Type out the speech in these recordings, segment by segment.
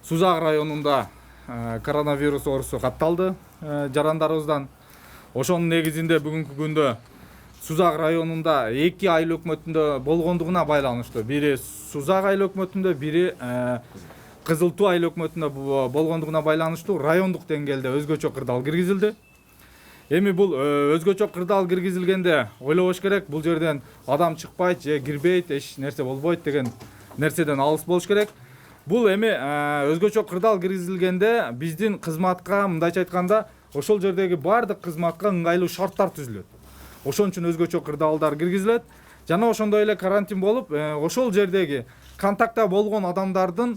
Сузак районунда коронавирус оорусу катталды жарандарыбыздан. Ошонун негизинде бүгүнкү күндө Сузак районунда 2 айыл өкмөтүндө болгондугуна байланыштуу. Бири Сузак айыл өкмөтүндө, бири Кызыл Туу айыл өкмөтүндө болгондугуна байланыштуу райондук деңгээлде өзгөчө кырдаал киргизилди. Эми бул өзгөчө кырдаал киргизилгенде ойлобош керек, бул жерден адам чыкпайт же кирбейт, эч нерсе болбойт деген нерседен алыс болуш керек. Бул эми өзгөчө кырдаал киргизилгенде биздин кызматка, мындайча айтканда, ошол жердеги бардык кызматка ыңгайлуу шарттар түзүлөт. Ошон үчүн өзгөчө кырдаалдар киргизилет. Жана ошондой эле карантин болуп, ошол жердеги контактта болгон адамдардын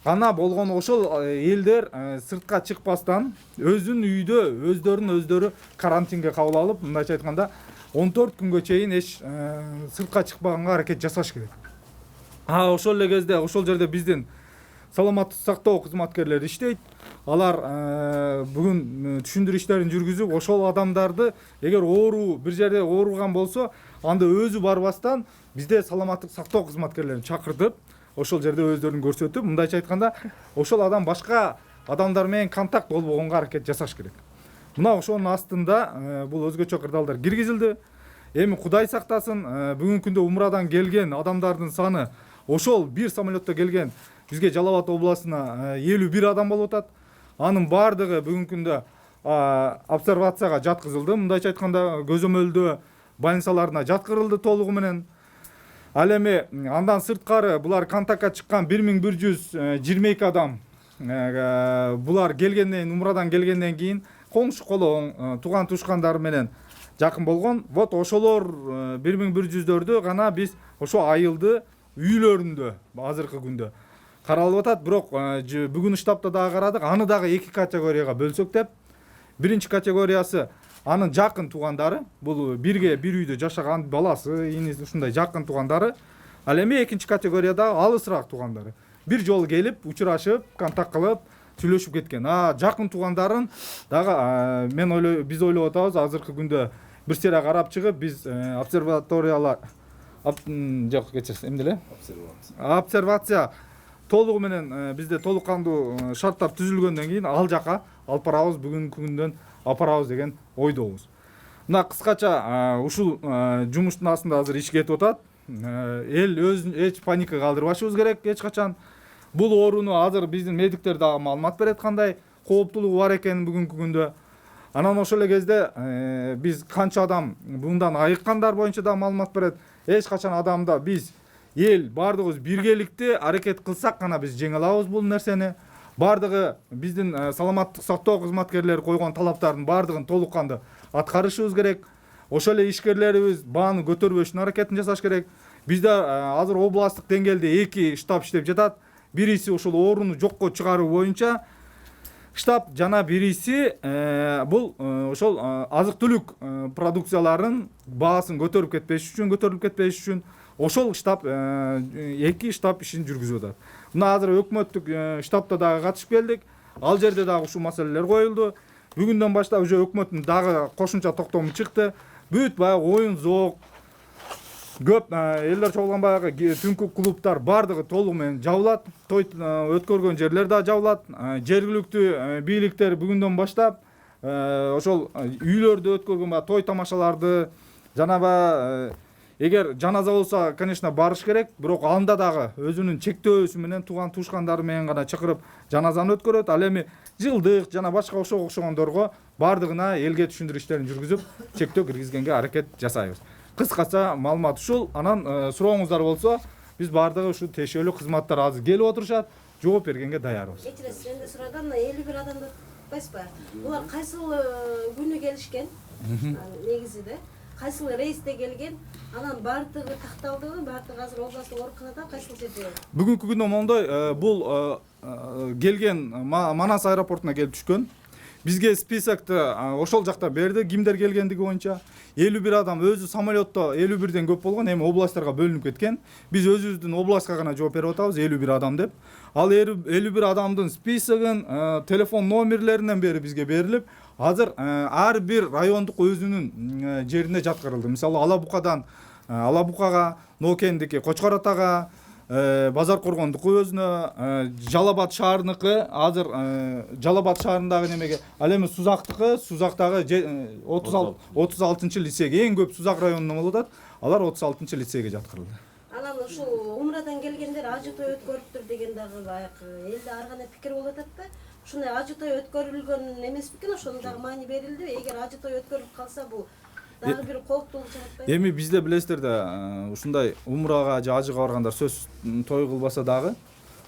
гана болгон ошол элдер сыртка чыкпастан өзүнүн үйдө өздөрү карантинге кабыл алып, мындайча айтканда 14 күнгө чейин эч сыртка чыкпаганга аракет жасаш керек. Ошол эле кезде ошол жерде биздин саламаттык сактоо кызматкерлери иштейт. Алар бүгүн түшүндүрүү иштерин жүргүзүп, ошол адамдарды эгер оору бир жерде ооруган болсо, анда өзү барбастан бизде саламаттык сактоо кызматкерлерин чакыртып, ошол жерде өздөрүн көрсөтүп, мындайча айтканда, ошол адам башка адамдар менен контакт болбогонго аракет жасаш керек. Мына ошонун астында бул өзгөчө кырдаалдар киргизилди. Эми Кудай сактасын, бүгүнкү күндө умрадан келген адамдардын саны ошол бир самолетто келген бизге Жалал Абад областына 51 адам болуп атат. Анын бардыгы бүгүнкү күндө обсервацияга жаткызылды. Мындайча айтканда, көзөмөлдөө больницаларына жаткырылды толугу менен. Ал эми андан сырткары булар контактка чыккан 1122 адам булар келгенден, умрадан келгенден кийин коңшу колоң, туган тушкандары менен жакын болгон. Вот ошолор 1100дөрдү гана биз ошо айылды үйлөрүндө азыркы күндө каралып атат. Бирок бүгүн штабта дагы карадык, аны дагы 2 категорияга бөлсөк деп. Биринчи категориясы анын жакын туугандары, бул бирге бир үйдө жашаган баласы, иниси, ушундай жакын туугандары. Ал эми экинчи категорияда алысыраак туугандары. Бир жолу келип, учурашып, контакт кылып, сүйлөшүп кеткен. Жакын туугандарын дагы биз ойлоп атабыз, азыркы күндө бир сыйра карап чыгып, биз обсерваториялар жок, кечирсиз, эмне эле? Обсервация толугу менен бизде толук кандуу шарттар түзүлгөндөн кийин ал жака алып барабыз, бүгүнкү күндөн апарабыз деген ойдобуз. Мына кыскача ушул жумуштун астында азыр иш кетип атат. Эл өзүн эч паника калтырбашыбыз керек эч качан. Бул ооруну азыр биздин медиктер дагы маалымат берет, кандай кооптулугу бар экенин бүгүнкү күндө. Анан ошол эле кезде биз канча адам мындан айыккандар боюнча да маалымат берет. Эч качан адамда биз эл бардыгыбыз биргеликте аракет кылсак гана биз жеңе алабыз бул нерсени. Бардыгы биздин саламаттык сактоо кызматкерлери койгон талаптардын бардыгын толук кандуу аткарышыбыз керек. Ошол эле ишкерлерибиз бааны көтөрбөшүнүн аракетин жасаш керек. Бизде азыр областтык деңгээлде 2 штаб иштеп жатат. Бириси ушул ооруну жокко чыгаруу боюнча штаб, жана бириси бул ошол азык-түлүк продукцияларын баасын көтөрүп кетпеш үчүн ошол штаб 2 штаб ишин жүргүзүп атат. Мына азыр өкмөттүк штабта дагы катышып келдик. Ал жерде дагы ушул маселелер коюлду. Бүгүндөн баштап уже өкмөттүн дагы кошумча токтому чыкты. Бүт баягы оюн зоок, көп элдер чогулган баягы түнкү клубтар бардыгы толугу менен жабылат. Той өткөргөн жерлер да жабылат. Жергиликтүү бийликтер бүгүндөн баштап ошол үйлөрдө өткөргөн баягы той тамашаларды, жана эгер жаназа болсо, конечно, барыш керек, бирок анда дагы өзүнүн чектөөсү менен туган тушкандары менен гана чакырып жаназаны өткөрөт. Ал эми жылдык жана башка ошого окшогондорго бардыгына элге түшүндүрүү иштерин жүргүзүп, чектөө киргизгенге аракет жасайбыз. Кыскача маалымат ушул. Анан сурооңуздар болсо, биз бардыгы ушу тиешелүү кызматтар азыр келип отурушат, жооп бергенге даярбыз. Кечиресиз, энди сураган 51 адамды айтпайсызбы? Булар кайсыл күнү келишкен? Негизиде кайсыл рейсте келген? Анан бардыгы такталдыбы? Бардыгы азыр областтык ооруканада кайсыл жерде? Бүгүнкү күндө мондой, бул келген Манас аэропортуна келип түшкөн. Бизге списокты ошол жакта берди, кимдер келгендиги боюнча. 51 адам өзү самолетто 51ден көп болгон, эми областтарга бөлүнүп кеткен. Биз өзүбүздүн областка гана жооп берип атабыз, 51 адам деп. Ал 51 адамдын списогун, телефон номерлеринен бери бизге берилип, азыр ар бир райондук өзүнүн жерине жаткырылды. Мисалы Алабукадан Алабукага, Ноокендики Кочкор Атага, Базар Коргондуку өзүнө, Жалал Абад шаарыныкы, азыр Жалал Абад шаарындагы немеге, ал эми Сузактыкы, Сузактагы 36 лицейге, эң көп Сузак районунан болуп атат. Алар 36 лицейге жаткырылды. Анан ушул умрадан келгендер ажы той өткөрүптүр деген дагы баягы элде ар кандай пикир болуп атат да. Ушундай ажы той өткөрүлгөн эмес бекен, ошону дагы маани берилди. Эгер ажы той өткөрүлүп калса, бул дагы бир кооптуулук жаратпайбы? Эми бизде билесиздер да, ушундай умрага же ажыга баргандар сөзсүз той кылбаса дагы,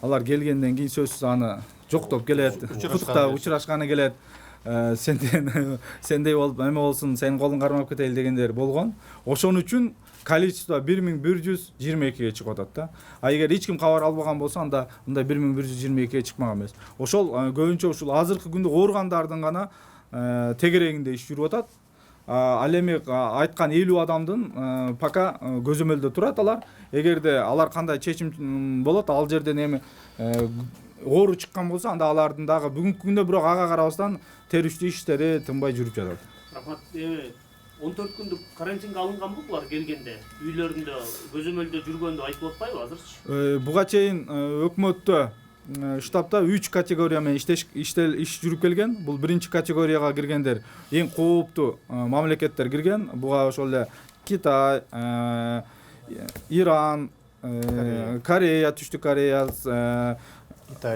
алар келгенден кийин сөзсүз аны жоктоп келет, кутуктап учурашканы келет. Сендей болуп эме болсун, сенин колуң кармап кетели дегендер болгон. Ошон үчүн количество 1122-ге чыгып атат да. А эгер эч ким кабар албаган болсо, анда мындай 1122-ге чыкмаган эмес. Ошол көбүнчө ушул азыркы күндө ооругандардын гана тегерегинде иш жүрүп атат. Ал эми айткан 50 адамдын пока көзөмөлдө турат алар. Эгерде алар кандай чечим болот, ал жерден эми оору чыккан болсо, анда алардын дагы бүгүнкү күндө бирок ага карабастан териштүү иштери тынбай жүрүп жатат. Рахмат. 14 күндүк карантинге алынган булар келгенде, үйлөрүндө көзөмөлдө жүргөндү айтып атпайбы азырчы? Буга чейин өкмөттө штабта 3 категория менен иш жүрүп келген. Бул биринчи категорияга киргендер эң кооптуу мамлекеттер кирген. Буга ошол эле Китай, Иран, Корея, Түштүк Корея,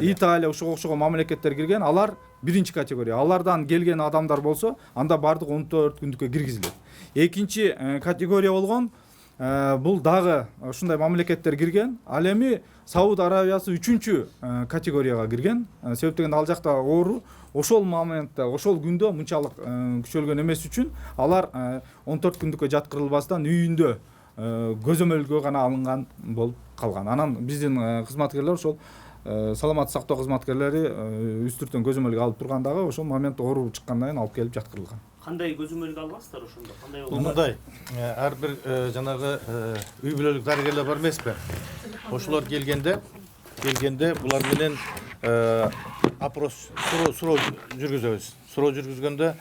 Италия ошого окшогон мамлекеттер кирген. Алар биринчи категория. Алардан келген адамдар болсо, анда бардык 14 күндүккө киргизилет. Экинчи категория болгон, бул дагы ушундай мамлекеттер кирген. Ал эми Сауд Арабиясы 3-чү категорияга кирген. Себеп дегенде ал жакта оору ошол моментте, ошол күндө мынчалык күчөлгөн эмес үчүн алар 14 күндүккө жаткырылбастан үйүндө көзөмөлгө гана алынган болуп калган. Анан биздин кызматкерлер ошол саламаттык сактоо кызматкерлери үстүртөн көзөмөлгө алып тургандагы ошол момент оору чыккандан кийин алып келип жаткырылган. Кандай көзөмөлгө алгансыздар ошондо? Кандай болду? Мындай, ар бир жанагы үй бүлөлүк дарыгерлер бар эмеспи? Ошолор келгенде булар менен опрос, суроо жүргүзөбүз. Суроо жүргүзгөндө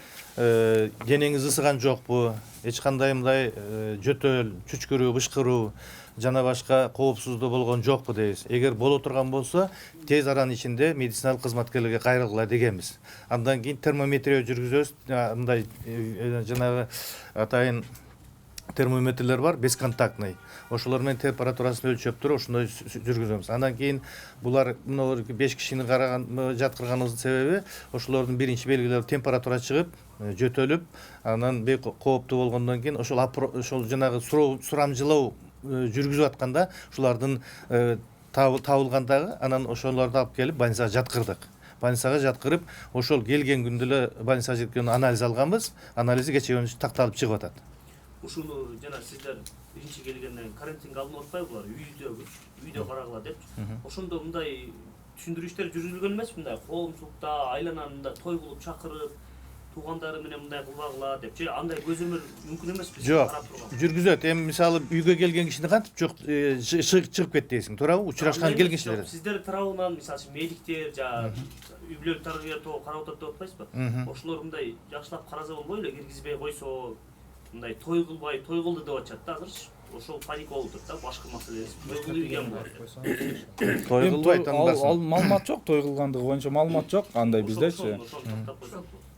денеңиз ысыган жокпу? Эч кандай мындай жөтөл, чүчкүрүү, бышкыруу жана башка коопсуздуу болгон жокпу дейбиз. Эгер боло турган болсо, тез аранын ичинде медициналык кызматкерлерге кайрылгыла дегенбиз. Андан кийин термометрия жүргүзөбүз. Мындай жанагы атайын термометрлер бар, бесконтактный. Ошолор менен температурасын өлчөп туруп, ошондой жүргүзөбүз. Андан кийин булар 5 кишини жаткырганыбыздын себеби ошолордун биринчи белгилери температура чыгып, жөтөлүп, анан кооптуу болгондон кийин ошол жанагы сурамжылоо жүргүзүп атканда ушулардын табылгандагы, анан ошолорду алып келип больницага жаткырдык. Больницага жаткырып, ошол келген күндө эле больницага жеткен анализ алганбыз. Анализи кечээ күнү такталып чыгып атат. Ушуну жана сиздер биринчи келгенден карантинге алынып атпайбы булар? Үйдө карагыла депчи. Ошондо мындай түшүндүрүү иштери жүргүзүлгөн эмеспи? Мындай коомчулукта айлананы мындай той кылып чакырып, туугандары менен мындай кылбагыла депчи. Андай көзөмөл мүмкүн эмеспи? Жок, жүргүзөт. Эми мисалы үйгө келген кишини кантип жок чыгып кетти дейсиң, туурабы? Учурашкан келген кишилер. Сиздер тарабынан мисалы үчүн медиктер жана үй бүлөлүк дарыгерлер тобу карап атат деп атпайсызбы? Ошолор мындай жакшылап караса болбойлу, киргизбей койсо, мындай той кылбай, той кылды деп атышат да азырчы. Ошол паника болуп турат да, башкы маселе. Той кылган болот. Той кылбайт Ал маалымат жок, той кылгандыгы боюнча маалымат жок андай биздечи.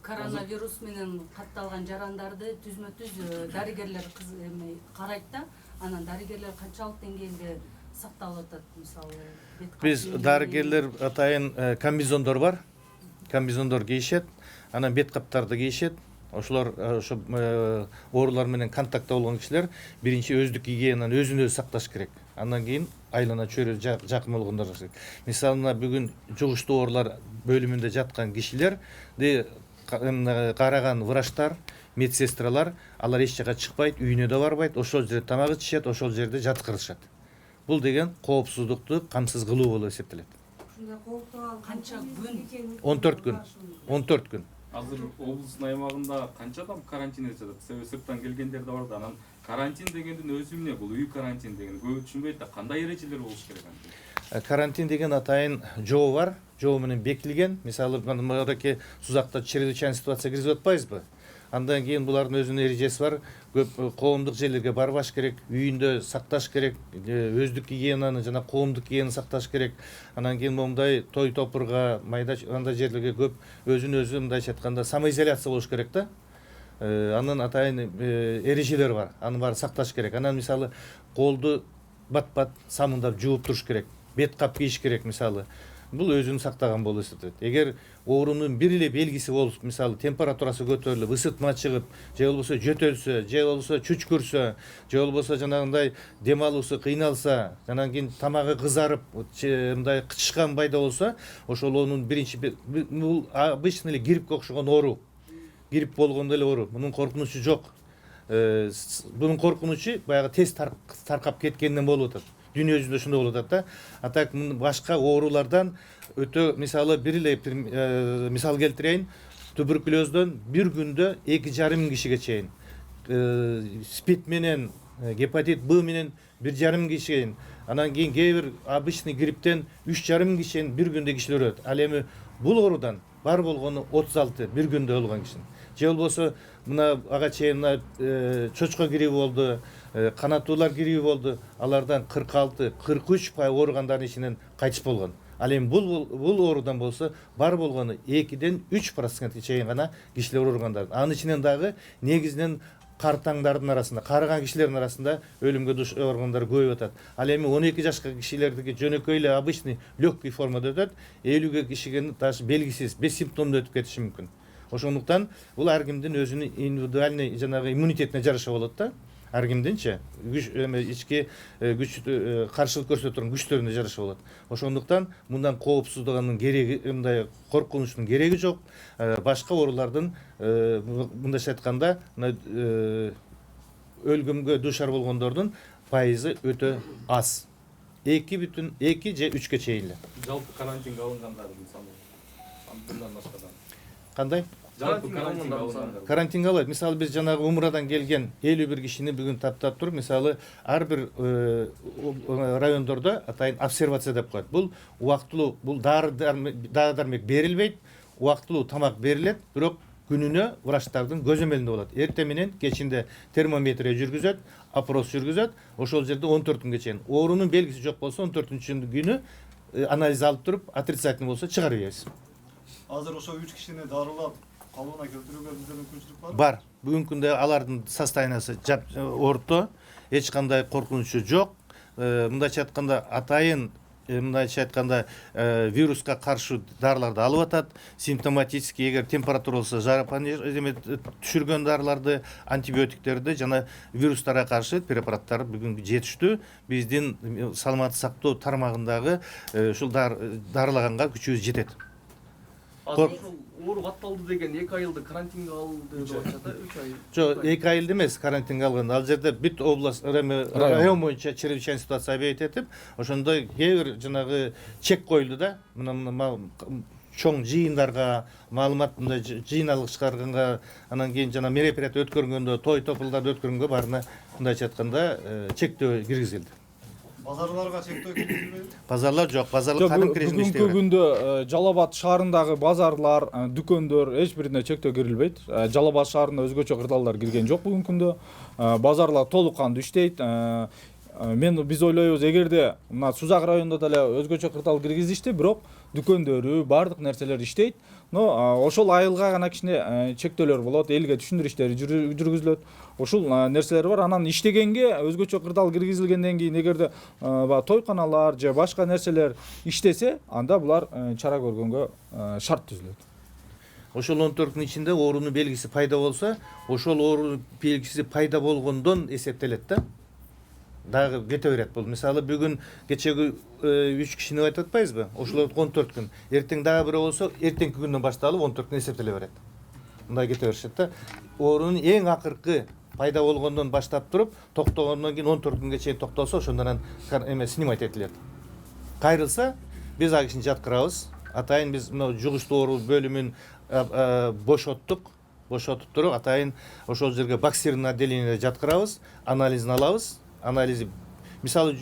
Коронавирус менен катталган жарандарды түзмө-түз дарыгерлер карайт да, анан дарыгерлер канчалык деңгээлде сакталып атат, мисалы биз дарыгерлер атайын комбинезондор бар. Комбинезондор кийишет, анан бет каптарды кийишет. Ошолор ошо оорулар менен контактта болгон кишилер биринчи өздүк гигиенаны өзүн өзү сакташ керек. Андан кийин айлана чөйрө жакын болгондор керек. Мисалы мына бүгүн жугуштуу оорулар бөлүмүндө жаткан кишилерди караган врачтар, медсестралар, алар эч жака чыкпайт, үйүнө да барбайт, ошол жерде тамак ичишет, ошол жерде жаткырышат. Бул деген коопсуздукту камсыз кылуу болуп эсептелет. канча күн? 14 күн. 14 күн. Азыр облустун аймагында канча адам карантинде жатат? Себеби сырттан келгендер да бар да. Анан карантин дегендин өзү эмне? Бул үй карантин деген көп түшүнбөйт да. Кандай эрежелер болуш керек анда? Карантин деген атайын жоо бар. Жоо менен бекитилген. Мисалы, мынакей Сузакта чрезвычайный ситуация киргизип атпайбызбы? Андан кийин булардын өзүнүн эрежеси бар. Көп коомдук жерлерге барбаш керек, үйүндө сакташ керек, өздүк гигиенаны жана коомдук гигиенаны сакташ керек. Анан кийин момундай той топурга, майда андай жерлерге көп өзүн өзү мындайча айтканда самоизоляция болуш керек да. Анын атайын эрежелери бар. Аны баарын сакташ керек. Анан мисалы колду бат-бат самындап жууп туруш керек. Бет кап кийиш керек мисалы. Бул өзүн сактаган болуп эсептелет. Эгер оорунун бир эле белгиси болуп, мисалы температурасы көтөрүлүп, ысытма чыгып, же болбосо жөтөлсө, же болбосо чүчкүрсө, же болбосо жанагындай дем алуусу кыйналса, анан кийин тамагы кызарып, мындай кычышкан пайда болсо, ошол онун биринчи бул обычный эле гриппке окшогон оору. Грипп болгондой эле оору. Мунун коркунучу жок. Bunun korkunучу баягы тез таркап кеткенден болуп атат. Дүйнө жүзүндө ошондой болуп атат да. А так башка оорулардан өтө мисалы бир эле мисал келтирейин. Туберкулездон бир күндө 2,5 миң кишиге чейин, спид менен, гепатит Б менен 1,5 миң кишиге чейин, анан кийин кээ бир обычный грипптен 3,5 миң киши чейин бир күндө кишилер өлөт. Ал эми бул оорудан бар болгону 36 бир күндө өлгөн киши. Же болбосо мына ага чейин чочко гриппи болду, канаттуулар гриппи болду. Алардан 46-43% ооругандардын ичинен кайтыш болгон. Ал эми бул оорудан болсо бар болгону 2-ден 3%га чейин гана кишилер ооругандар. Анын ичинен дагы негизинен картаңдардын арасында, карыган кишилердин арасында өлүмгө душ ооругандар көбөйүп атат. Ал эми 12 жашка кишилердики жөнөкөй эле обычный легкий формада өтөт, 50ге кишиге даже белгисиз, бессимптомдуу өтүп кетиши мүмкүн. Ошондуктан бул ар кимдин өзүнүн индивидуальный жанагы иммунитетине жараша болот да. Ар кимдинчи ички күч каршылык көрсөтө турган күчтөрүнө жараша болот. Ошондуктан мындан коопсуздугунун кереги, мындай коркунучунун кереги жок. Башка оорулардын мындайча айтканда өлгөмгө дуушар болгондордун пайызы өтө аз. 2,2 же 3ке чейин эле. Жалпы карантинге алынгандарды мисалы мындан башкадан Кандай? жалпы карантинге алынгандарды Карантинге алат. Мисалы биз жанагы Умрадан келген 51 кишини бүгүн таптап туруп, мисалы ар бир райондордо атайын обсервация деп коет. Бул убактылуу, бул дары-дармек берилбейт, убактылуу тамак берилет, бирок күнүнө врачтардын көзөмөлүндө болот. Эртең менен кечинде термометрия жүргүзөт, опрос жүргүзөт, ошол жерде 14 күнгө чейин. Оорунун белгиси жок болсо 14-күнү күнү анализ алып туруп, отрицательный болсо чыгарып ийбиз. Азыр ошо 3 кишини дарылап калыбына келтирүүгө бизде мүмкүнчүлүк барбы? Бар. Бүгүнкү күндө алардын состояниясы орто, эч кандай коркунучу жок. Мындайча айтканда атайын мындайча айтканда вируска каршы дарыларды алып атат. Симптоматический, эгер температура болсо түшүргөн дарыларды, антибиотиктерди жана вирустарга каршы препараттар бүгүн жетиштүү. Биздин саламаттык сактоо тармагындагы ушул дарылаганга күчүбүз жетет. Оору катталды деген 2 айылды карантинге алды деп атышат да, 3 ай. Жок, 2 айылды эмес карантинге алган. Ал жерде бүт область район боюнча чрезвычайный ситуация объявить этип, ошондой кээ бир жанагы чек коюлду да. Мына чоң жыйындарга, маалымат мындай жыйналык чыгарганга, анан кийин жана мероприятие өткөргөндө, той топулдарды өткөргөнгө баарына мындайча айтканда чектөө киргизилди. Базарларга чектөө киргизилбейби? Базарлар жок, базарлар кадимки режимде иштей Бүгүнкү күндө Жалал Абад шаарындагы базарлар, дүкөндөр эч бирине чектөө кирилбейт. Жалал Абад шаарында өзгөчө кырдаалдар кирген жок бүгүнкү күндө. Базарлар толук кандуу иштейт. Биз ойлойбуз, эгерде мына Сузак районунда деле өзгөчө кырдаал киргизишти, бирок дүкөндөрү, баардык нерселер иштейт. Но ошол айылга гана кичине чектөөлөр болот, элге түшүндүрүү иштери жүргүзүлөт. Ошол нерселер бар. Анан иштегенге өзгөчө кырдаал киргизилгенден кийин эгерде тойканалар же башка нерселер иштесе, анда булар чара көргөнгө шарт түзүлөт. Ошол 14 күн ичинде оорунун белгиси пайда болсо, ошол оорунун белгиси пайда болгондон эсептелет да. Дагы кете берет бул. Мисалы бүгүн кечеги 3 кишини айтып атпайбызбы? Ошолор 14 күн. Эртең дагы бирөө болсо, эртеңки күндөн башталып 14 күн эсептеле берет. Мындай кете беришет да. Оорунун эң акыркы пайда болгондон баштап туруп, токтогондон кийин 14 күнгө чейин токтолсо, ошондон снимать этилет. Кайрылса, биз ал кишини жаткырабыз. Атайын биз мына жугуштуу оору бөлүмүн бошотуп туруп, атайын ошол жерге бактериялык отделениеге жаткырабыз, анализин алабыз. Анализи мисалы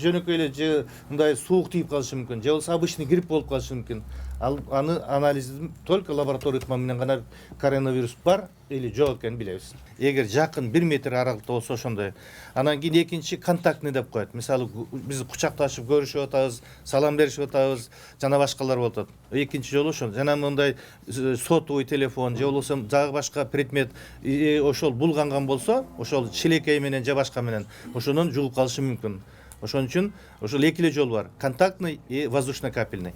жөнөкөй эле же мындай суук тийип калышы мүмкүн, же болбосо обычный грипп болуп калышы мүмкүн. Аны анализин только лаборатория ыкма менен гана коронавирус бар, или жок экенин билебиз. Эгер жакын 1 метр аралыкта болсо ошондой. Анан кийин экинчи контактный деп коет. Мисалы биз кучакташып көрүшүп атабыз, салам беришип атабыз, жана башкалар болуп атат. Экинчи жолу ошол. Жана мындай сотовый телефон же болбосо дагы башка предмет ошол булганган болсо, ошол шилекей менен же башка менен ошонун жугуп калышы мүмкүн. Ошон үчүн ошол эки эле жол бар: контактный и воздушно-капельный.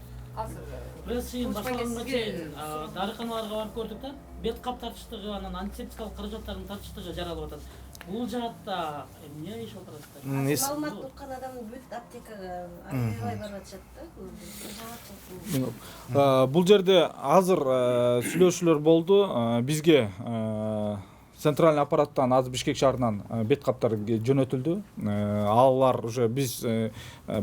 Біз чейин башлаганга чейин дарыканаларга барып көрдүк да, бет кап тартыштыгы, анан антисептикалык каражаттардын тартыштыгы жаралып атат. Бул жаатта эмне иш отурат? Маалымат уккан адамдын бүт аптекага аябай барып атышат да. Бул жерде азыр сүйлөшүүлөр болду. Бизге центральный аппараттан азыр Бишкек шаарынан бет каптар жөнөтүлдү. Алар уже биз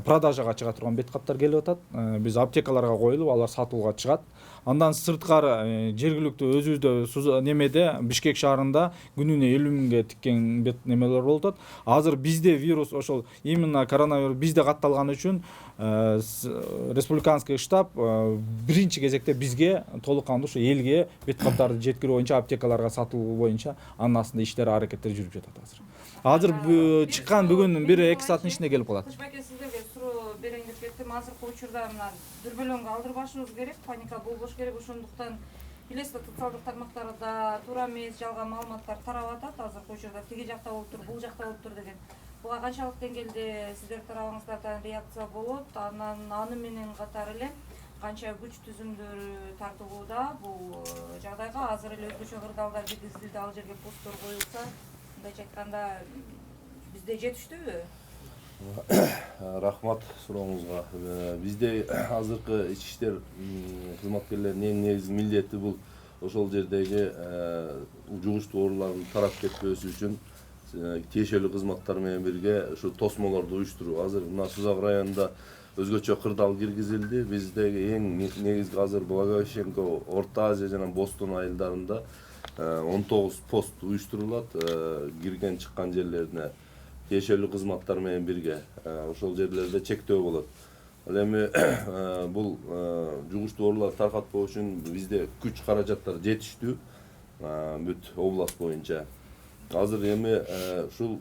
продажага чыга турган бет каптар келип атат. Биз аптекаларга коюлуп, алар сатууга чыгат. Андан сырткары жергиликтүү өзүбүздө немеде Бишкек шаарында күнүнө 50 миңге тиккен бет немелер болуп атат. Азыр бизде вирус ошол именно коронавирус бизде катталган үчүн республиканский штаб биринчи кезекте бизге толук кандуу ушу элге бет каптарды жеткирүү боюнча, аптекаларга сатуу боюнча анын астында иштер, аракеттер жүрүп жатат азыр. Азыр чыккан бүгүн 1-2 сааттын ичинде келип калат. Кылычбек сиздерге суроо берейин деп кеттим. Азыркы учурда мына дүрбөлөңгө алдырбашыбыз керек, паника болбош керек. Ошондуктан билесиз, социалдык тармактарда туура эмес, жалган маалыматтар тарап атат. Азыркы учурда тиги жакта болуптур, бул жакта болуптур деген. Буга канчалык деңгээлде сиздер тарабыңыздардан реакция болот? Аны менен катар эле канча күч түзүмдөр тартылууда бул жагдайга? Азыр эле өзгөчө кырдаалдар киргизилди, ал жерге посттор коюлса, мындайча айтканда бизде жетиштүүбү? Рахмат сурооңузга. Бизде азыркы ички иштер кызматкерлеринин эң негизги милдети бул ошол жердеги жугуштуу оорулардын тарап кетпөөсү үчүн тиешелүү кызматтар менен бирге ушу тосмолорду уюштуруу. Азыр мына Сузак районунда өзгөчө кырдаал киргизилди. Биздеги эң негизги азыр Благовещенко, Орто Азия жана Бостон айылдарында 19 пост уюштурулат. Кирген чыккан жерлерине тиешелүү кызматтар менен бирге ошол жерлерде чектөө болот. Ал эми бул жугуштуу ооруларды таркатпоо үчүн бизде күч каражаттар жетиштүү бүт область боюнча. Азыр эми ушул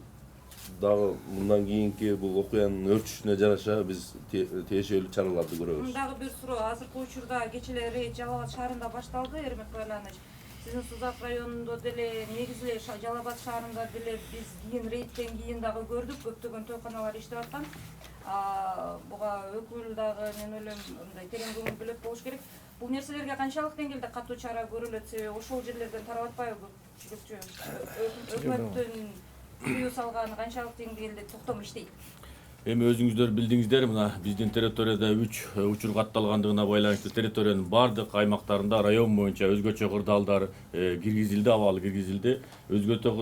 дагы мындан кийинки бул окуянын өрчүшүнө жараша биз тиешелүү чараларды көрөбүз. Дагы бир суроо. Азыркы учурда кечээ рейд Жалал Абад шаарында башталды, Эрмек Байланыч. Сиздин Сузак районунда деле негизи эле Жалал Абад шаарында деле биз кийин рейдтен кийин дагы көрдүк, көптөгөн тойканалар иштеп аткан. Буга өкүл дагы мен ойлойм мындай терең көңүл бөлөп болуш керек. Бул нерселерге канчалык деңгээлде катуу чара көрүлөт? Себеби ошол жерлерден тарап атпайбы көпчүлүкчө? Өкмөттүн тыюу салганы канчалык деңгээлде токтом иштейт? Эми өзүңүздөр билдиңиздер, мына биздин территорияда 3 учур катталгандыгына байланыштуу территориянын бардык аймактарында район боюнча өзгөчө кырдаалдар киргизилди, абалы киргизилди. Өзгөчө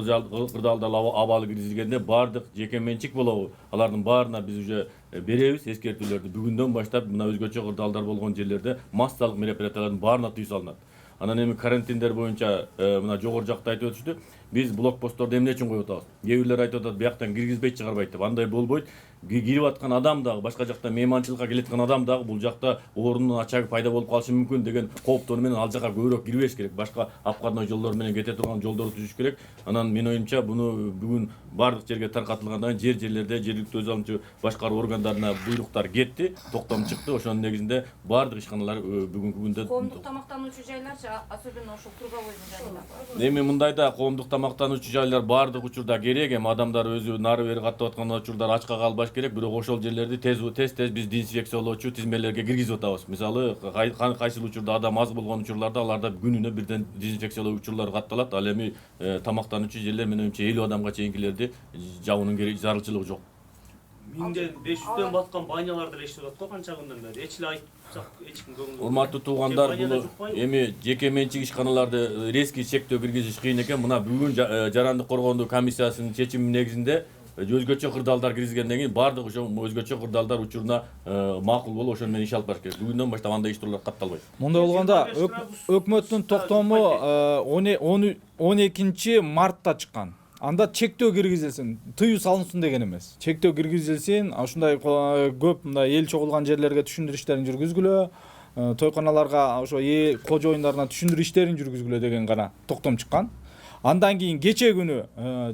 кырдаалдар абалы киргизилгенде бардык жеке менчик болобу, алардын баарына биз уже беребиз эскертүүлөрдү. Бүгүндөн баштап мына өзгөчө кырдаалдар болгон жерлерде массалык мероприятиялардын баарына тыюу салынат. Анан эми карантиндер боюнча мына жогору жакта айтып өтүштү. Биз блокпостторду эмне үчүн коюп атабыз? Кээ бирлер айтып атат, бияктан киргизбейт, чыгарбайт деп. Андай болбойт. Кирип аткан адам дагы, башка жакта мейманчылыкка келеткан адам дагы бул жакта оорунун ачагы пайда болуп калышы мүмкүн деген кооптор менен ал жака көбүрөөк кирбеш керек. Башка апкарный жолдор менен кете турган жолдорду түзүш керек. Анан менин оюмча буну бүгүн бардык жерге таркатылгандан кийин жерлерде жергиликтүү өз алымчы башкаруу органдарына буйруктар кетти, токтом чыкты. Ошонун негизинде бардык ишканалар бүгүнкү күндө коомдук тамактануучу жайларчы, особенно ошол Круговойдун жайында. Эми мындайда коомдук тамактануучу жайлар бардык учурда керек. Эми адамдар өзү нары бери каттап аткан учурдар ачка калбаш керек. Бирок ошол жерлерди тез биз дезинфекциялоочу тизмелерге киргизип атабыз. Мисалы, кайсыл учурда адам аз болгон учурларда аларда күнүнө бирден дезинфекциялоо учурлары катталат. Ал эми тамактануучу жерлер менен 50 адамга чейинкилерди жабуунун зарылчылыгы жок. 1500дөн баткан банялар деле иштеп атат го канча күндөн бери. Эч эле айтсак эч ким көңүл. Урматтуу туугандар, бул эми жеке менчик ишканаларды резкий чектөө киргизиш кыйын экен. Мына бүгүн жарандык коргоонуу комиссиясынын чечими негизинде өзгөчө кырдаалдар киргизгенден кийин бардык ошо өзгөчө кырдаалдар учуруна макул болуп ошону менен иш алып барыш керек. Бүгүндөн баштап андай иштөөлөр катталбайт. Мындай болгондо өкмөттүн токтому 12 мартта чыккан. Анда чектөө киргизилсин, тыюу салынсын деген эмес. Чектөө киргизилсин, ушундай көп мындай эл чогулган жерлерге түшүндүрүү иштерин жүргүзгүлө, тойканаларга ошо кожоюндарына түшүндүрүү иштерин жүргүзгүлө деген гана токтом чыккан. Андан кийин кечээ күнү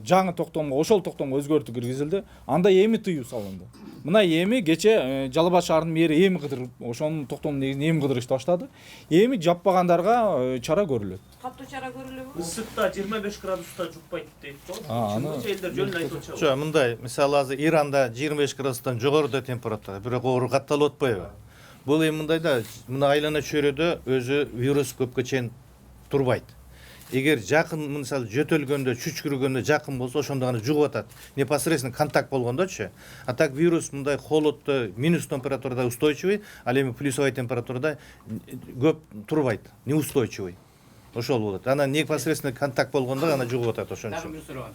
жаңы токтомго ошол токтомго өзгөртүү киргизилди. Анда эми тыюу салынды. Мына эми кечээ Жалал Абад шаарынын мэри эми кыдырып, ошонун токтомунун негизинде эми кыдырышты баштады. Эми жаппагандарга чара көрүлөт. Катуу чара көрүлөбү? Ысыкта 25 градуста жукпайт дейт го. Аны Элдер жөн айтып атышат. Жок, мындай, мисалы азыр Иранда 25 градустан жогоруда температура, бирок оору катталып атпайбы? Бул эми мындай да, мына айлана чөйрөдө өзү вирус көпкө чейин турбайт. Эгер жакын, мисалы жөтөлгөндө, чүчкүргөндө жакын болсо, ошондо гана жугуп атат. Непосредственно контакт болгондочу. А так вирус мындай холоддо, минус температурада устойчивый, ал эми плюсовой температурада көп турбайт, неустойчивый. Ошол болот. Анан непосредственно контакт болгондо гана жугуп атат ошон Дагы үчүн. бир суроо.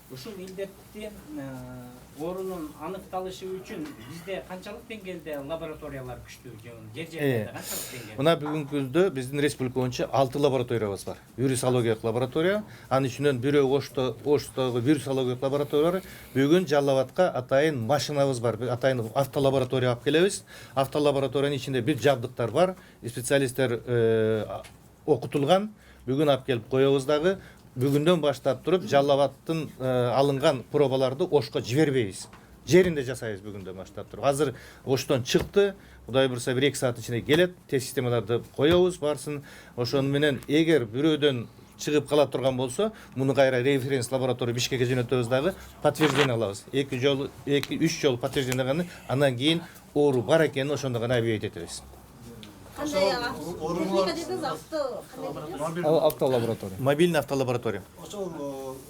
Ушул илдеттин оорунун аныкталышы үчүн бизде канчалык деңгээлде лабораториялар күчтүү же жер жерде канчалык деңгээлде? Мына бүгүнкү күндө биздин республика боюнча 6 лабораториябыз бар. Вирусологиялык лаборатория, анын ичинен бирөө Оштогу вирусологиялык лаборатория, бүгүн Жалал Абадка атайын машинабыз бар. Атайын автолаборатория алып келебиз. Автолабораториянын ичинде бир жабдыктар бар. Специалисттер окутулган. Бүгүн алып келип коебуз дагы. Бүгүндөн баштап туруп Жалал Абадтын алынган пробаларды Ошко жибербейбиз. Жеринде жасайбыз бүгүндөн баштап туруп. Азыр Оштон чыкты. Кудай бурса 1-2 саат ичинде келет. Тест системаларды коебуз барсын. Ошону менен эгер бирөөдөн чыгып кала турган болсо, муну кайра референс лаборатория Бишкекке жөнөтөбүз дагы, подтверждение алабыз. 2-3 жолу подтверждение алгандан андан кийин оору бар экенин ошондо гана объявить этебиз. Кандай техника дедиңиз, автолаборатория. Мобильный автолаборатория. Ошол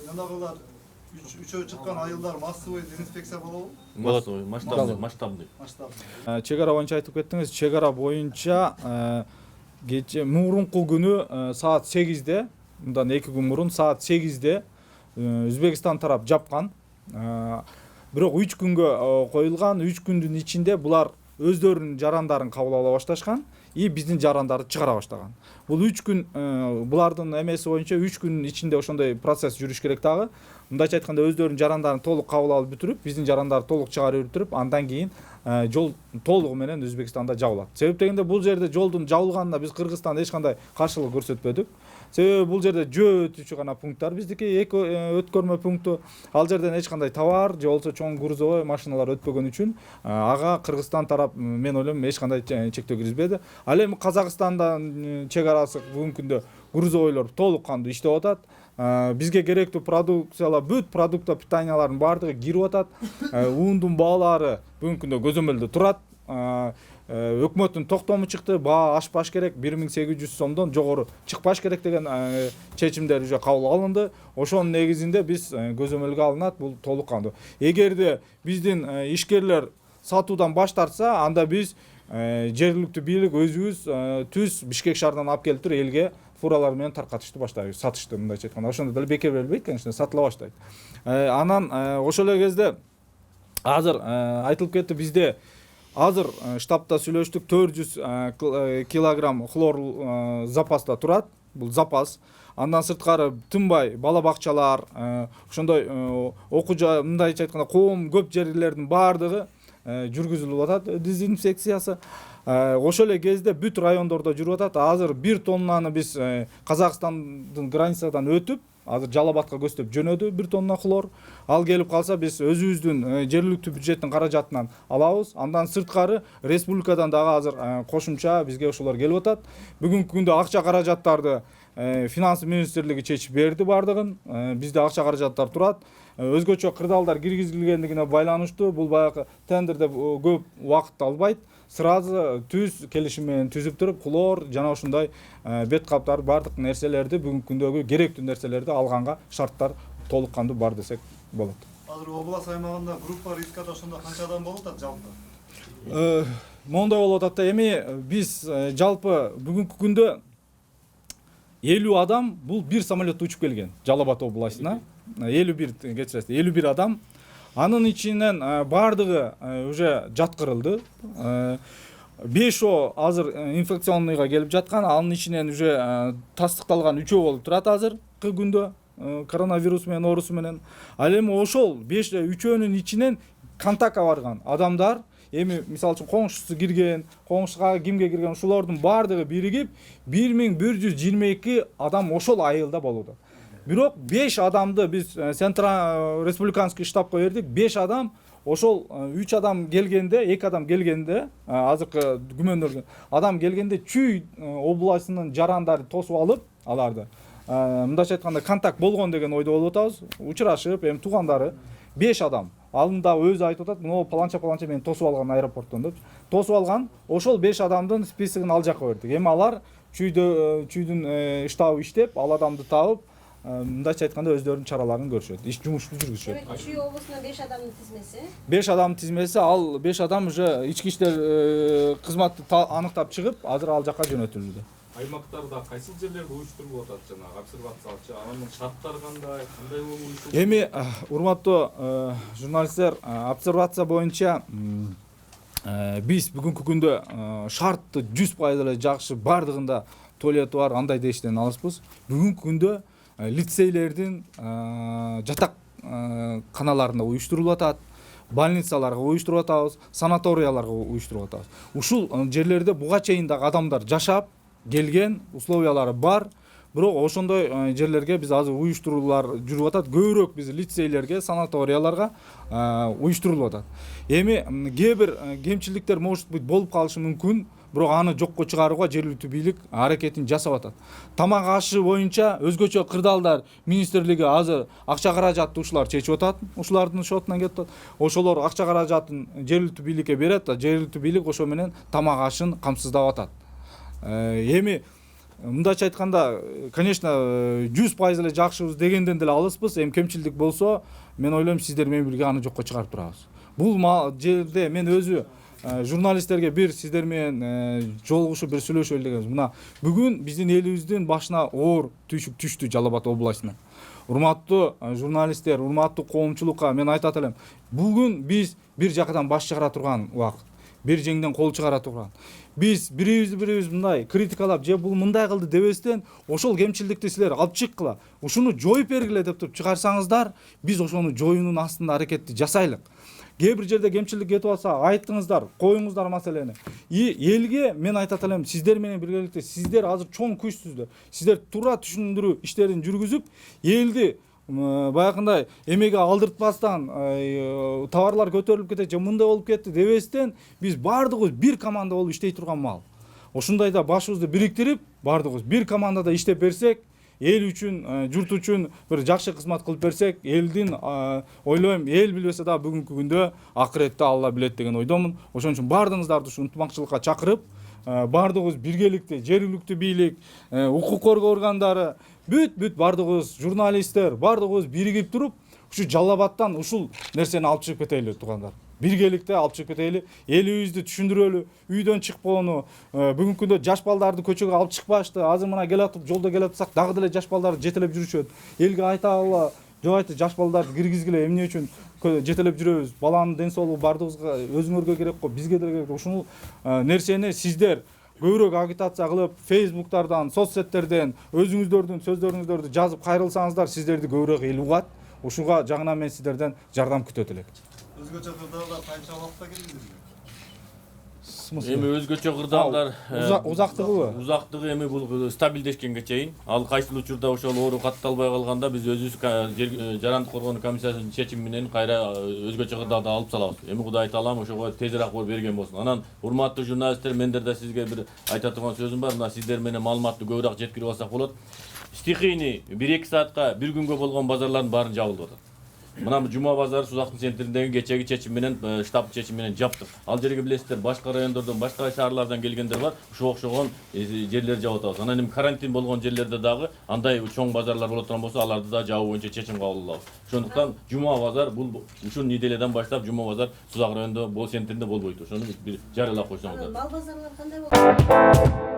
жанагылар үчөө чыккан айылдар массовый дезинфекция болобу? Болот, масштабный. Чек ара боюнча айтып кеттиңиз. Чек ара боюнча кече мурунку күнү саат 8-де, мындан 2 күн мурун саат 8-де Өзбекстан тарап жапкан. Бирок 3 күнгө коюлган, 3 күндүн ичинде булар өздөрүнүн жарандарын кабыл ала башташкан и биздин жарандарды чыгара баштаган. Бул 3 күн булардын эмеси боюнча 3 күнүн ичинде ошондой процесс жүрүш керек дагы. Мындайча айтканда өздөрүнүн жарандарын толук кабыл алып бүтүрүп, биздин жарандарды толук чыгарып бүтүрүп, андан кийин жол толугу менен Өзбекстанда жабылат. Себеп дегенде бул жерде жолдун жабылганына биз Кыргызстанда эч кандай каршылык көрсөтпөдүк. Себеби бул жерде жөө өтүүчү гана пункттар, биздики эки өткөрмө пункту. Ал жерден эч кандай товар же болбосо чоң грузовой машиналар өтпөгөн үчүн ага Кыргызстан тарап мен ойлойм эч кандай чектөө киргизбеди. Ал эми Казакстандан чек арасы бүгүнкү күндө грузовойлор толук кандуу иштеп атат. Бизге керектүү продукциялар, бүт продукта питаниялардын баардыгы кирип атат. Ундун баалары бүгүнкү күндө көзөмөлдө турат. Өкмөттүн токтому чыкты, баа ашпаш керек, 1800 сомдон жогору чыкпаш керек деген чечимдер уже кабыл алынды. Ошонун негизинде биз көзөмөлгө алынат, бул толук кандуу. Эгерде биздин ишкерлер сатуудан баш тартса, анда биз жергиликтүү бийлик өзүбүз түз Бишкек шаарынан алып келип туруп элге фуралар менен таркатышты баштайбыз, сатышты мындайча айтканда. Ошондо деле бекер берилбейт, конечно, сатыла баштайт. Анан ошол эле кезде азыр айтылып кетти, бизде азыр штабта сүйлөштүк, 400 килограмм хлор запаста турат. Бул запас. Андан сырткары тынбай бала бакчалар, ошондой окуу мындайча айтканда коом көп жерлердин баардыгы жүргүзүлүп атат дезинфекциясы. Ошол эле кезде бүт райондордо жүрүп атат. Азыр 1 тоннаны биз Казакстандын границадан өтүп, азыр Жалал Абадка көздөп жөнөдү 1 тонна хлор. Ал келип калса биз өзүбүздүн жергиликтүү бюджеттин каражатынан алабыз. Андан сырткары республикадан дагы азыр кошумча бизге ошолор келип атат. Бүгүнкү күндө акча каражаттарды финанс министрлиги чечип берди баардыгын. Бизде акча каражаттар турат. Өзгөчө кырдаалдар киргизилгендигине байланыштуу бул баягы тендерде көп убакыт албайт. Сразу түз келишим менен түзүп туруп, хлор жана ошондой бет каптар баардык нерселерди бүгүнкү күндөгү керектүү нерселерди алганга шарттар толук кандуу бар десек болот. Азыр область аймагында группа рискада ошондо канча адам болуп атат жалпы? Моундай болуп атат да, эми биз жалпы бүгүнкү күндө 50 адам бул бир самолетто учуп келген Жалал Абад областына. 51 адам. Анын ичинен баардыгы уже жаткырылды. 5 азыр инфекционныйга келип жаткан, анын ичинен уже тастыкталган 3 болуп турат азыркы күндө коронавирус менен оорусу менен. Ал эми ошол 3-өнүн ичинен контактка барган адамдар, эми мисалы үчүн коңшусу кирген, коңшуга кимге кирген, ушулардын баардыгы биригип 1122 адам ошол айылда болууда. Бирок 5 адамды биз Централ Республиканский штабка бердик. 5 адам ошол 3 адам келгенде, 2 адам келгенде, азыркы күмөндөлгөн адам келгенде Чүй областынын жарандары тосуп алып аларды. Мындайча айтканда контакт болгон деген ойдо болуп атабыз. Учурашып, эми туугандары 5 адам. Алында өзү айтып атат, "Мына паланча мени тосуп алган аэропорттон" деп. Тосуп алган, ошол 5 адамдын списогун ал жакка бердик. Эми алар Чүйдүн штабы иштеп, ал адамды табып, мындайча айтканда өздөрүнүн чараларын көрүшөт. Иш жумушту жүргүзүшөт. Чүй облусунан 5 адамдын тизмеси. 5 адамдын тизмеси, ал 5 адам уже ички иштер кызматы аныктап чыгып, азыр ал жакка жөнөтүлдү. Аймактарда кайсыл жерлерде уюштурулуп атат жанагы обсервациячы, анын шарттары кандай болуп уюштурулат? Эми урматтуу журналисттер, обсервация боюнча биз бүгүнкү күндө шартты 100% эле жакшы, бардыгында туалети бар, андай дештен алыспыз. Бүгүнкү күндө лицейлердин жатак каналарында уюштурулуп атат, больницаларга уюштуруп атабыз, санаторияларга уюштуруп атабыз. Ушул жерлерде буга чейин дагы адамдар жашап келген, условиялары бар. Бирок ошондой жерлерге биз азыр уюштуруулар жүрүп атат. Көбүрөөк биз лицейлерге, санаторияларга уюштурулуп атат. Эми кээ бир кемчиликтер может быть болуп калышы мүмкүн, бирок аны жокко чыгарууга жергиликтүү бийлик аракетин жасап атат. Тамак ашы боюнча өзгөчө кырдаалдар министрлиги азыр акча каражатты ушулар чечип атат, ушулардын шотунан кетип атат. Ошолор акча каражатын жергиликтүү бийликке берет, жергиликтүү бийлик ошо менен тамак ашын камсыздап атат. Эми мындайча айтканда, конечно, 100% эле жакшыбыз дегенден деле алыспыз. Эми кемчилдик болсо, мен ойлойм сиздер менен бирге аны жокко чыгарып турабыз. Бул жерде мен өзү журналисттерге бир сиздер менен жолугушуп бир сүйлөшөлү дегенбиз. Мына бүгүн биздин элибиздин башына оор түйшүк түштү Жалал Абад областына. Урматтуу журналисттер, урматтуу коомчулукка мен айтат элем, бүгүн биз бир жакадан баш чыгара турган убакыт, бир жеңден кол чыгара турган. Биз бирибиз мындай критикалап, же бул мындай кылды дебестен, ошол кемчилдикти силер алып чыккыла, ушуну жоюп бергиле деп туруп чыгарсаңыздар, биз ошону жоюунун астында аракетти жасайлык. Кээ бир жерде кемчилдик кетип атса, айттыңыздар, коюңуздар маселени. Элге мен айтат элем, сиздер менен биргеликте сиздер азыр чоң күчсүздөр. Сиздер туура түшүндүрүү иштерин жүргүзүп, элди баягындай эмеге алдыртпастан, товарлар көтөрүлүп кетет, же мындай болуп кетти дебестен, биз бардыгыбыз бир команда болуп иштей турган маал. Ошондайда башыбызды бириктирип, бардыгыбыз бир командада иштеп берсек, эл үчүн, журт үчүн бир жакшы кызмат кылып берсек, элдин ойлойм, эл билбесе да бүгүнкү күндө акыретте Алла билет деген ойдомун. Ошон үчүн бардыгыңыздарды ушу ынтымакчылыкка чакырып, бардыгыбыз биргеликте, жергиликтүү бийлик, укук коргоо органдары, бүт бардыгыбыз журналисттер, бардыгыбыз биригип туруп, ушу Жалал Абадтан ушул нерсени алып чыгып кетели туугандар. Биргеликте алып чыгып кетели, элибизди түшүндүрөлү, үйдөн чыкпоону, бүгүнкү күндө жаш балдарды көчөгө алып чыкпашты. Азыр мына келатып, жолдо келатсак, дагы деле жаш балдар жетелеп жүрүшөт. Элге айталы, жок жаш балдарды киргизгиле, эмне үчүн жетелеп жүрөбүз? Баланын ден соолугу бардыгыбызга, өзүңөргө керек го, бизге деле керек. Ушул нерсени сиздер көбүрөөк агитация кылып, Facebooktардан, соцсеттерден өзүңүздөрдүн сөздөрүңүздөрдү жазып кайрылсаңыздар, сиздерди көбүрөөк эл угат. Ушуга жагынан мен сиздерден жардам күтөт элек. Өзгөчө кырдаалдар канча убакытта киргизилген? Эми өзгөчө кырдаалдар узактыгы эми бул стабилдешкенге чейин. Ал кайсыл учурда ошол оору катталбай калганда биз өзүбүз жарандык коргоонун комиссиясынын чечими менен кайра өзгөчө кырдаалда алып салабыз. Эми Кудай таалам ошого тезирээк болуп берген болсун. Анан урматтуу журналисттер, мендер да сизге бир айта турган сөзүм бар. Мына сиздер менен маалыматты көбүрөөк жеткирип алсак болот. Стихийный 1-2 саатка, бир күнгө болгон базарлардын баарын жабылып атат. Мына Жума базары Сузактын центриндеги кечеги чечим менен, штаб чечими менен жаптык. Ал жерге билесиздер, башка райондордон, башка шаарлардан келгендер бар. Ошого окшогон жерлер жаап атабыз. Анан эми карантин болгон жерлерде дагы андай чоң базарлар боло турган болсо, аларды да жабуу боюнча чечим кабыл алабыз. Ошондуктан Жума базар бул ушул неделеден баштап Жума базар Сузак районунда, Бол центринде болбойт. Ошону бир жарыялап койсоңуздар. Мал базарлары кандай болот?